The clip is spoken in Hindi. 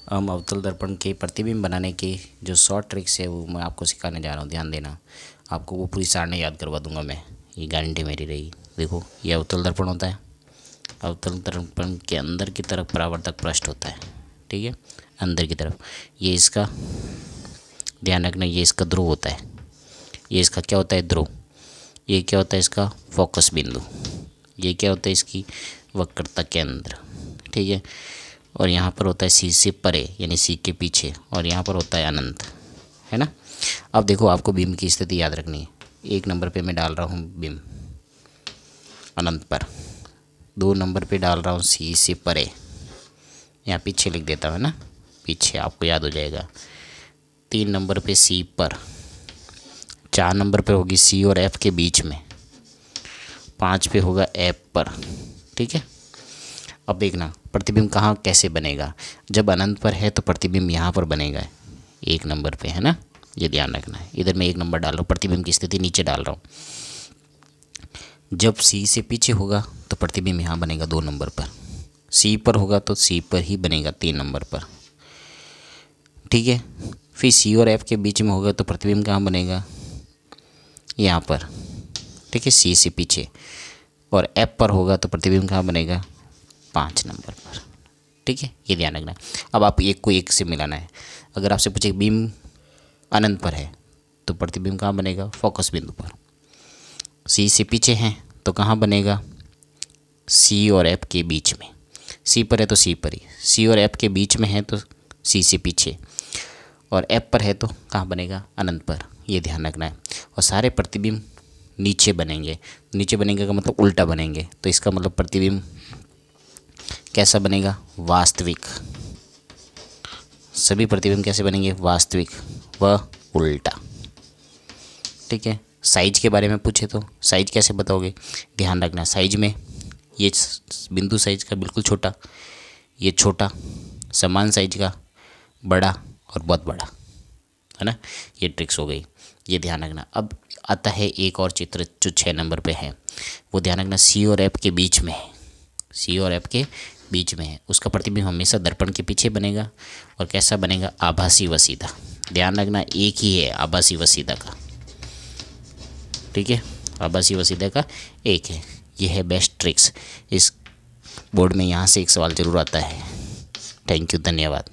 हम अवतल दर्पण के प्रतिबिंब बनाने की जो शॉर्ट ट्रिक्स है वो मैं आपको सिखाने जा रहा हूँ, ध्यान देना। आपको वो पूरी सारणी याद करवा दूंगा मैं, ये गारंटी मेरी रही। देखो, ये अवतल दर्पण होता है। अवतल दर्पण के अंदर की तरफ परावर्तक पृष्ठ होता है, ठीक है, अंदर की तरफ। ये इसका ध्यान रखना, ये इसका ध्रुव होता है। ये इसका क्या होता है? ध्रुव। ये क्या होता है? इसका फोकस बिंदु। ये क्या होता है? इसकी वक्रता केंद्र, ठीक है। और यहाँ पर होता है सी से परे, यानी सी के पीछे, और यहाँ पर होता है अनंत, है ना। अब देखो, आपको बीम की स्थिति याद रखनी है। 1 नंबर पे मैं डाल रहा हूँ बीम अनंत पर, 2 नंबर पे डाल रहा हूँ सी से परे, यहाँ पीछे लिख देता हूँ ना, पीछे आपको याद हो जाएगा। 3 नंबर पे सी पर, 4 नंबर पे होगी सी और एफ के बीच में, 5 पे होगा एफ पर, ठीक है। अब देखना प्रतिबिंब कहाँ कैसे बनेगा। जब अनंत पर है तो प्रतिबिंब यहाँ पर बनेगा, 1 नंबर पे, है ना। ये ध्यान रखना है। इधर मैं 1 नंबर डाल रहा हूँ, प्रतिबिंब की स्थिति नीचे डाल रहा हूँ। जब सी से पीछे होगा तो प्रतिबिंब यहाँ बनेगा 2 नंबर पर, सी पर होगा तो सी पर ही बनेगा 3 नंबर पर, ठीक है। फिर सी और एफ के बीच में होगा तो प्रतिबिंब कहाँ बनेगा? यहाँ पर, ठीक है, सी से पीछे। और एफ पर होगा तो प्रतिबिंब कहाँ बनेगा? 5 नंबर पर, ठीक है। ये ध्यान रखना। अब आप एक को एक से मिलाना है। अगर आपसे पूछे बीम अनंत पर है तो प्रतिबिंब कहाँ बनेगा? फोकस बिंदु पर। सी से पीछे हैं तो कहाँ बनेगा? सी और एफ के बीच में। सी पर है तो सी पर ही, सी और एफ के बीच में है तो सी से पीछे, और एफ पर है तो कहाँ बनेगा? अनंत पर। ये ध्यान रखना है। और सारे प्रतिबिंब नीचे बनेंगे। नीचे बनेंगे का मतलब उल्टा बनेंगे, तो इसका मतलब प्रतिबिंब कैसा बनेगा? वास्तविक। सभी प्रतिबिंब कैसे बनेंगे? वास्तविक व उल्टा, ठीक है। साइज के बारे में पूछे तो साइज कैसे बताओगे? ध्यान रखना, साइज में ये बिंदु साइज का बिल्कुल छोटा, ये छोटा, समान साइज का बड़ा और बहुत बड़ा, है ना। ये ट्रिक्स हो गई, ये ध्यान रखना। अब आता है एक और चित्र जो 6 नंबर पे है, वो ध्यान रखना सी और एफ के बीच में है। सी और एफ के बीच में है, उसका प्रतिबिंब हमेशा दर्पण के पीछे बनेगा। और कैसा बनेगा? आभासी व सीधा। ध्यान रखना, एक ही है आभासी व सीधा का, ठीक है। आभासी व सीधा का एक है। ये है बेस्ट ट्रिक्स। इस बोर्ड में यहाँ से एक सवाल जरूर आता है। थैंक यू, धन्यवाद।